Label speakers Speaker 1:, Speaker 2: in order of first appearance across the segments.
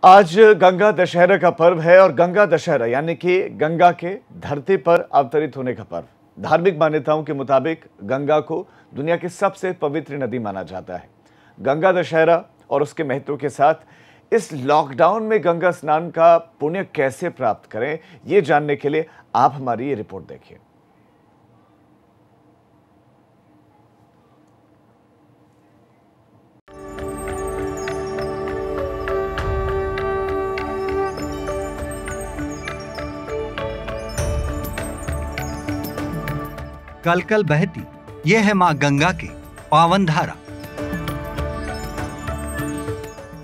Speaker 1: आज गंगा दशहरा का पर्व है और गंगा दशहरा यानी कि गंगा के धरती पर अवतरित होने का पर्व। धार्मिक मान्यताओं के मुताबिक गंगा को दुनिया की सबसे पवित्र नदी माना जाता है। गंगा दशहरा और उसके महत्व के साथ इस लॉकडाउन में गंगा स्नान का पुण्य कैसे प्राप्त करें, ये जानने के लिए आप हमारी ये रिपोर्ट देखिए।
Speaker 2: कल कल बहती ये है मां गंगा की पावन धारा।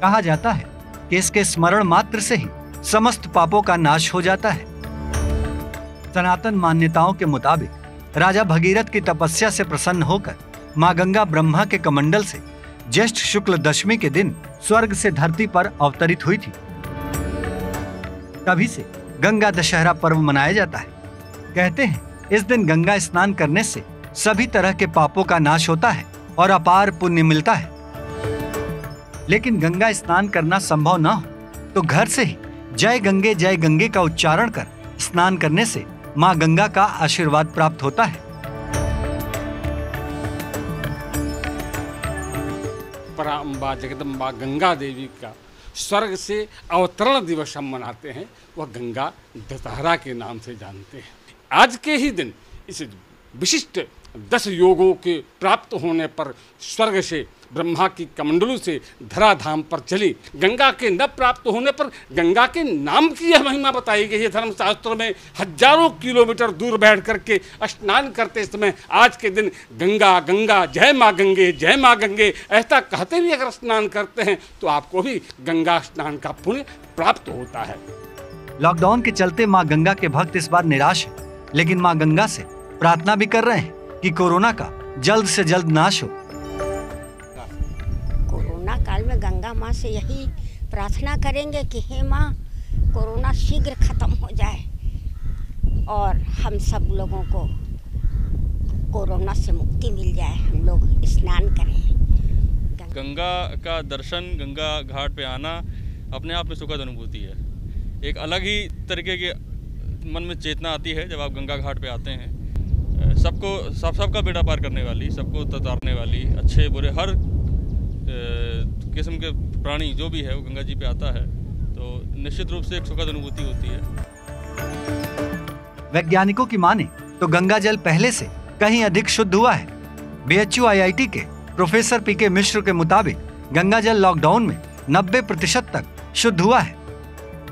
Speaker 2: कहा जाता है कि इसके स्मरण मात्र से ही समस्त पापों का नाश हो जाता है। सनातन मान्यताओं के मुताबिक राजा भगीरथ की तपस्या से प्रसन्न होकर मां गंगा ब्रह्मा के कमंडल से ज्येष्ठ शुक्ल दशमी के दिन स्वर्ग से धरती पर अवतरित हुई थी। तभी से गंगा दशहरा पर्व मनाया जाता है। कहते हैं इस दिन गंगा स्नान करने से सभी तरह के पापों का नाश होता है और अपार पुण्य मिलता है। लेकिन गंगा स्नान करना संभव न हो तो घर से ही जय गंगे का उच्चारण कर स्नान करने से मां गंगा का आशीर्वाद प्राप्त होता है।
Speaker 3: पराम्बा जगदम्बा गंगा देवी का स्वर्ग से अवतरण दिवस हम मनाते हैं, वह गंगा दशहरा के नाम से जानते हैं। आज के ही दिन इस विशिष्ट 10 योगों के प्राप्त होने पर स्वर्ग से ब्रह्मा की कमंडलू से धराधाम पर चली गंगा के न प्राप्त होने पर गंगा के नाम की यह महिमा बताई गई है। धर्मशास्त्रों में हजारों किलोमीटर दूर बैठ करके स्नान करते समय आज के दिन गंगा गंगा जय माँ गंगे ऐसा कहते हुए अगर स्नान करते हैं तो आपको भी गंगा स्नान का पुण्य प्राप्त होता है।
Speaker 2: लॉकडाउन के चलते मां गंगा के भक्त इस बार निराश है, लेकिन मां गंगा से प्रार्थना भी कर रहे हैं कि कोरोना का जल्द से जल्द नाश हो।
Speaker 4: कोरोना काल में गंगा माँ से यही प्रार्थना करेंगे कि हे माँ, कोरोना शीघ्र खत्म हो जाए और हम सब लोगों को कोरोना से मुक्ति मिल जाए, हम लोग स्नान करें।
Speaker 5: गंगा का दर्शन, गंगा घाट पे आना अपने आप में सुखद अनुभूति है। एक अलग ही तरीके की मन में चेतना आती है जब आप गंगा घाट पे आते हैं। सबका बेड़ा पार करने वाली, सबको ततारने वाली, अच्छे बुरे हर किस्म के प्राणी जो भी है वो गंगा जी पे आता है, तो निश्चित रूप से एक सुखद अनुभूति होती है।
Speaker 2: वैज्ञानिकों की माने तो गंगा जल पहले से कहीं अधिक शुद्ध हुआ है। BHU IIT के प्रोफेसर PK मिश्र के मुताबिक गंगा जल लॉकडाउन में 90% तक शुद्ध हुआ है,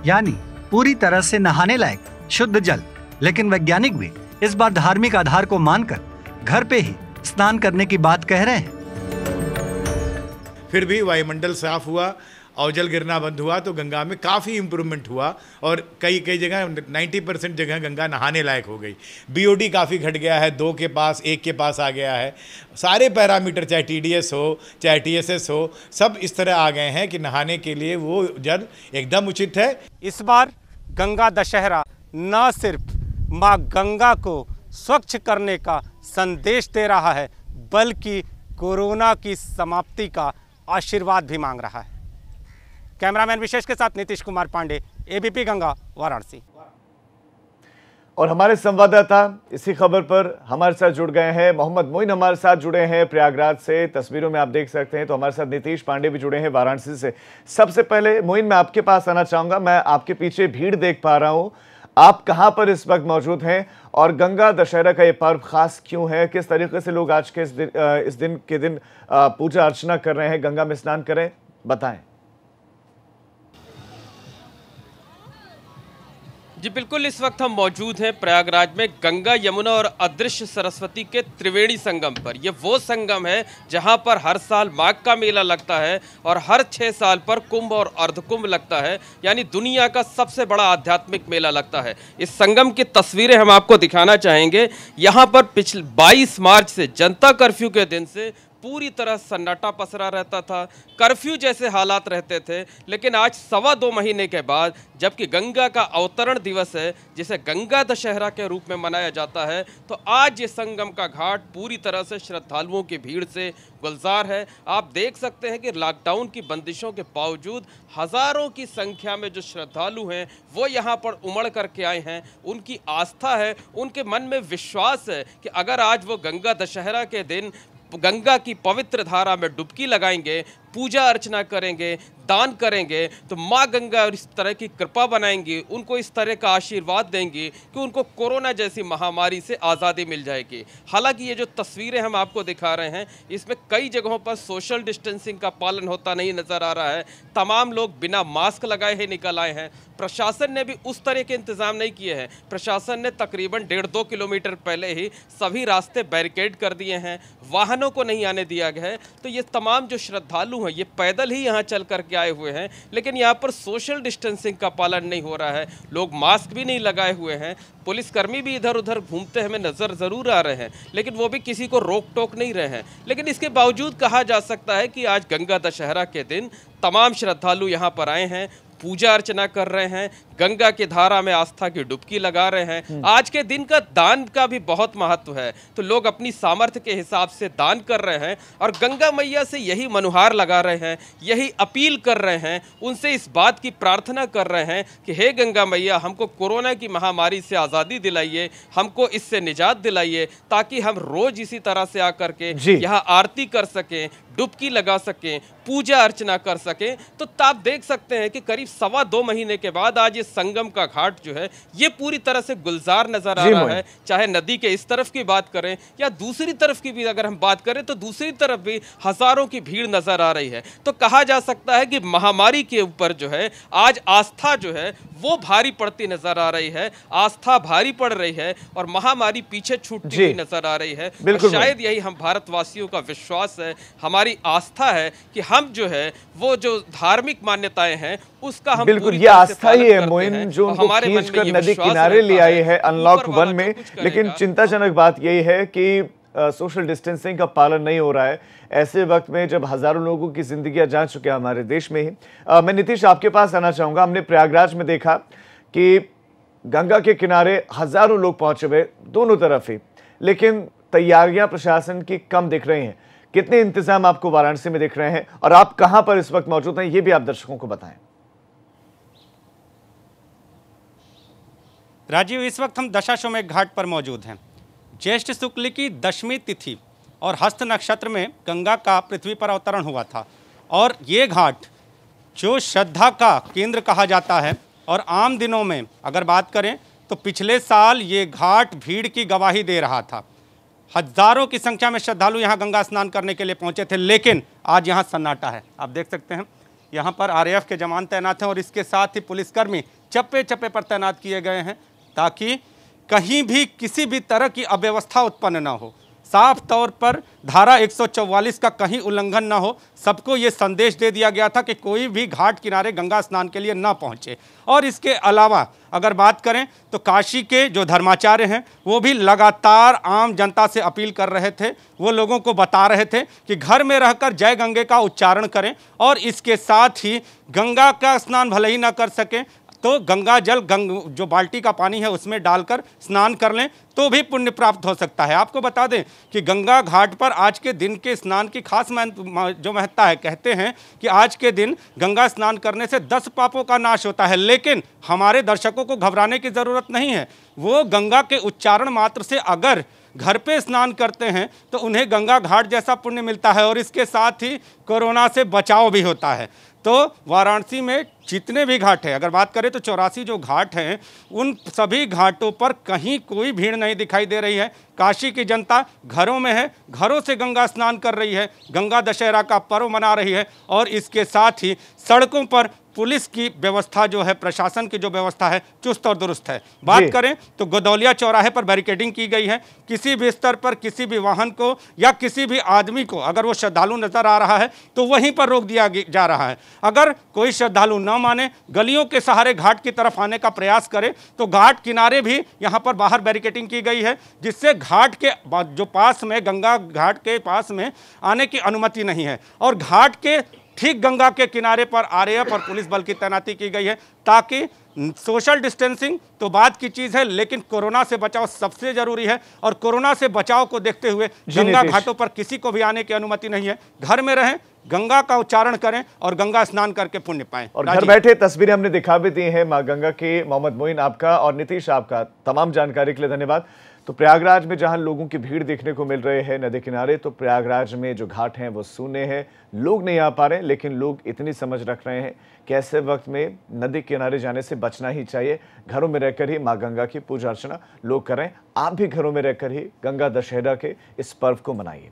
Speaker 2: यानी पूरी तरह से नहाने लायक शुद्ध जल। लेकिन वैज्ञानिक भी इस बार धार्मिक आधार को मानकर घर पे ही स्नान करने की बात कह रहे हैं।
Speaker 6: फिर भी वायुमंडल साफ हुआ और जल गिरना बंद हुआ तो गंगा में काफ़ी इम्प्रूवमेंट हुआ और कई जगह 90% जगह गंगा नहाने लायक हो गई। BOD काफ़ी घट गया है, 2 के पास 1 के पास आ गया है। सारे पैरामीटर चाहे TDS हो चाहे TSS हो, सब इस तरह आ गए हैं कि नहाने के लिए वो जल एकदम उचित है।
Speaker 7: इस बार गंगा दशहरा न सिर्फ माँ गंगा को स्वच्छ करने का संदेश दे रहा है, बल्कि कोरोना की समाप्ति का आशीर्वाद भी मांग रहा है। कैमरामैन विशेष के साथ नीतीश कुमार पांडे, ABP गंगा, वाराणसी।
Speaker 1: और हमारे संवाददाता इसी खबर पर हमारे साथ जुड़ गए हैं। मोहम्मद मोइन हमारे साथ जुड़े हैं प्रयागराज से, तस्वीरों में आप देख सकते हैं। तो हमारे साथ नीतीश पांडे भी जुड़े हैं वाराणसी से। सबसे पहले मोइन, मैं आपके पास आना चाहूंगा। मैं आपके पीछे भीड़ देख पा रहा हूं, आप कहां पर इस वक्त मौजूद हैं और गंगा दशहरा का ये पर्व खास क्यों है? किस तरीके से लोग आज के इस दिन के दिन पूजा अर्चना कर रहे हैं, गंगा में स्नान करें, बताएं।
Speaker 8: जी बिल्कुल, इस वक्त हम मौजूद हैं प्रयागराज में गंगा, यमुना और अदृश्य सरस्वती के त्रिवेणी संगम पर। ये वो संगम है जहां पर हर साल माघ का मेला लगता है और हर 6 साल पर कुंभ और अर्धकुंभ लगता है, यानी दुनिया का सबसे बड़ा आध्यात्मिक मेला लगता है। इस संगम की तस्वीरें हम आपको दिखाना चाहेंगे। यहाँ पर पिछले 22 मार्च से जनता कर्फ्यू के दिन से पूरी तरह सन्नाटा पसरा रहता था, कर्फ्यू जैसे हालात रहते थे। लेकिन आज 2.25 महीने के बाद, जबकि गंगा का अवतरण दिवस है जिसे गंगा दशहरा के रूप में मनाया जाता है, तो आज ये संगम का घाट पूरी तरह से श्रद्धालुओं की भीड़ से गुलजार है। आप देख सकते हैं कि लॉकडाउन की बंदिशों के बावजूद हजारों की संख्या में जो श्रद्धालु हैं वो यहाँ पर उमड़ करके आए हैं। उनकी आस्था है, उनके मन में विश्वास है कि अगर आज वो गंगा दशहरा के दिन गंगा की पवित्र धारा में डुबकी लगाएंगे, पूजा अर्चना करेंगे, दान करेंगे, तो माँ गंगा और इस तरह की कृपा बनाएंगी, उनको इस तरह का आशीर्वाद देंगी कि उनको कोरोना जैसी महामारी से आज़ादी मिल जाएगी। हालांकि ये जो तस्वीरें हम आपको दिखा रहे हैं, इसमें कई जगहों पर सोशल डिस्टेंसिंग का पालन होता नहीं नज़र आ रहा है। तमाम लोग बिना मास्क लगाए ही निकल आए हैं। प्रशासन ने भी उस तरह के इंतज़ाम नहीं किए हैं। प्रशासन ने तकरीबन 1.5-2 किलोमीटर पहले ही सभी रास्ते बैरिकेड कर दिए हैं, वाहनों को नहीं आने दिया गया है। तो ये तमाम जो श्रद्धालु हैं ये पैदल ही यहाँ चल करके आए हुए हैं, लेकिन यहाँ पर सोशल डिस्टेंसिंग का पालन नहीं हो रहा है। लोग मास्क भी नहीं लगाए हुए हैं। पुलिसकर्मी भी इधर उधर घूमते हमें नज़र ज़रूर आ रहे हैं, लेकिन वो भी किसी को रोक टोक नहीं रहे हैं। लेकिन इसके बावजूद कहा जा सकता है कि आज गंगा दशहरा के दिन तमाम श्रद्धालु यहाँ पर आए हैं, पूजा अर्चना कर रहे हैं, गंगा की धारा में आस्था की डुबकी लगा रहे हैं। आज के दिन का दान का भी बहुत महत्व है, तो लोग अपनी सामर्थ्य के हिसाब से दान कर रहे हैं और गंगा मैया से यही मनुहार लगा रहे हैं, यही अपील कर रहे हैं, उनसे इस बात की प्रार्थना कर रहे हैं कि हे गंगा मैया, हमको कोरोना की महामारी से आज़ादी दिलाइए, हमको इससे निजात दिलाइए, ताकि हम रोज इसी तरह से आकर के यहाँ आरती कर सकें, डुबकी लगा सकें, पूजा अर्चना कर सकें। तो आप देख सकते हैं कि करीब 2.25 महीने के बाद आज ये संगम का घाट जो है ये पूरी तरह से गुलजार नजर आ रहा है। चाहे नदी के इस तरफ की बात करें या दूसरी तरफ की भी अगर हम बात करें, तो दूसरी तरफ भी हजारों की भीड़ नजर आ रही है। तो कहा जा सकता है कि महामारी के ऊपर जो है आज आस्था जो है वो भारी पड़ती नजर आ रही है, आस्था भारी पड़ रही है और महामारी पीछे छूटती हुई नजर आ रही है। शायद यही हम भारतवासियों का विश्वास है, हमारी आस्था है कि हम जो है वो जो धार्मिक मान्यताएं हैं उसका हम
Speaker 1: बिल्कुल ये आस्था ही है मोइन जो उनको खींचकर नदी किनारे ले आई है अनलॉक 1 में। लेकिन चिंताजनक बात यही है कि सोशल डिस्टेंसिंग का पालन नहीं हो रहा है ऐसे वक्त में जब हजारों लोगों की जिंदगियां जा चुकी है हमारे देश में ही। मैं नीतीश आपके पास आना चाहूंगा। हमने प्रयागराज में देखा कि गंगा के किनारे हजारों लोग पहुंचे हुए दोनों तरफ ही, लेकिन तैयारियां प्रशासन की कम दिख रही हैं। कितने इंतजाम आपको वाराणसी में दिख रहे हैं और आप कहां पर इस वक्त मौजूद हैं, ये भी आप दर्शकों को बताएं।
Speaker 7: राजीव, इस वक्त हम दशाश्वमेध घाट पर मौजूद हैं। ज्येष्ठ शुक्ल की 10वीं तिथि और हस्त नक्षत्र में गंगा का पृथ्वी पर अवतरण हुआ था और ये घाट जो श्रद्धा का केंद्र कहा जाता है, और आम दिनों में अगर बात करें तो पिछले साल ये घाट भीड़ की गवाही दे रहा था। हजारों की संख्या में श्रद्धालु यहाँ गंगा स्नान करने के लिए पहुँचे थे, लेकिन आज यहाँ सन्नाटा है। आप देख सकते हैं यहाँ पर आरएएफ के जवान तैनात हैं और इसके साथ ही पुलिसकर्मी चप्पे चप्पे पर तैनात किए गए हैं ताकि कहीं भी किसी भी तरह की अव्यवस्था उत्पन्न ना हो। साफ तौर पर धारा 144 का कहीं उल्लंघन ना हो, सबको ये संदेश दे दिया गया था कि कोई भी घाट किनारे गंगा स्नान के लिए ना पहुंचे। और इसके अलावा अगर बात करें तो काशी के जो धर्माचार्य हैं वो भी लगातार आम जनता से अपील कर रहे थे, वो लोगों को बता रहे थे कि घर में रहकर जय गंगे का उच्चारण करें और इसके साथ ही गंगा का स्नान भले ही ना कर सकें तो गंगा जल जो बाल्टी का पानी है उसमें डालकर स्नान कर लें तो भी पुण्य प्राप्त हो सकता है। आपको बता दें कि गंगा घाट पर आज के दिन के स्नान की खास जो महत्ता है, कहते हैं कि आज के दिन गंगा स्नान करने से 10 पापों का नाश होता है। लेकिन हमारे दर्शकों को घबराने की ज़रूरत नहीं है। वो गंगा के उच्चारण मात्र से अगर घर पे स्नान करते हैं तो उन्हें गंगा घाट जैसा पुण्य मिलता है और इसके साथ ही कोरोना से बचाव भी होता है। तो वाराणसी में जितने भी घाट हैं, अगर बात करें तो 84 जो घाट हैं, उन सभी घाटों पर कहीं कोई भीड़ नहीं दिखाई दे रही है। काशी की जनता घरों में है, घरों से गंगा स्नान कर रही है, गंगा दशहरा का पर्व मना रही है और इसके साथ ही सड़कों पर पुलिस की व्यवस्था जो है, प्रशासन की जो व्यवस्था है, चुस्त और दुरुस्त है। बात करें तो गोदौलिया चौराहे पर बैरिकेडिंग की गई है। किसी भी स्तर पर किसी भी वाहन को या किसी भी आदमी को अगर वो श्रद्धालु नजर आ रहा है तो वहीं पर रोक दिया जा रहा है। अगर कोई श्रद्धालु न गांव माने गलियों के सहारे घाट की तरफ आने का प्रयास करें तो घाट किनारे भी यहां पर बाहर बैरिकेडिंग की गई है, जिससे घाट के जो पास में गंगा घाट के पास में आने की अनुमति नहीं है। और घाट के ठीक गंगा के किनारे पर आरएएफ और पुलिस बल की तैनाती की गई है, ताकि सोशल डिस्टेंसिंग तो बात की चीज़ है, लेकिन कोरोना से बचाव सबसे जरूरी है। और कोरोना से बचाव को देखते हुए गंगा घाटों पर किसी को भी आने की अनुमति नहीं है। घर में रहें, गंगा का उच्चारण करें और गंगा स्नान करके पुण्य पाएं।
Speaker 1: और घर बैठे तस्वीरें हमने दिखा भी दी हैं मां गंगा की। मोहम्मद मोइन आपका और नीतीश आपका तमाम जानकारी के लिए धन्यवाद। तो प्रयागराज में जहां लोगों की भीड़ देखने को मिल रहे हैं नदी किनारे, तो प्रयागराज में जो घाट हैं वो सूने हैं, लोग नहीं आ पा रहे, लेकिन लोग इतनी समझ रख रहे हैं कि ऐसे वक्त में नदी किनारे जाने से बचना ही चाहिए। घरों में रहकर ही मां गंगा की पूजा अर्चना लोग करें। आप भी घरों में रहकर ही गंगा दशहरा के इस पर्व को मनाइए।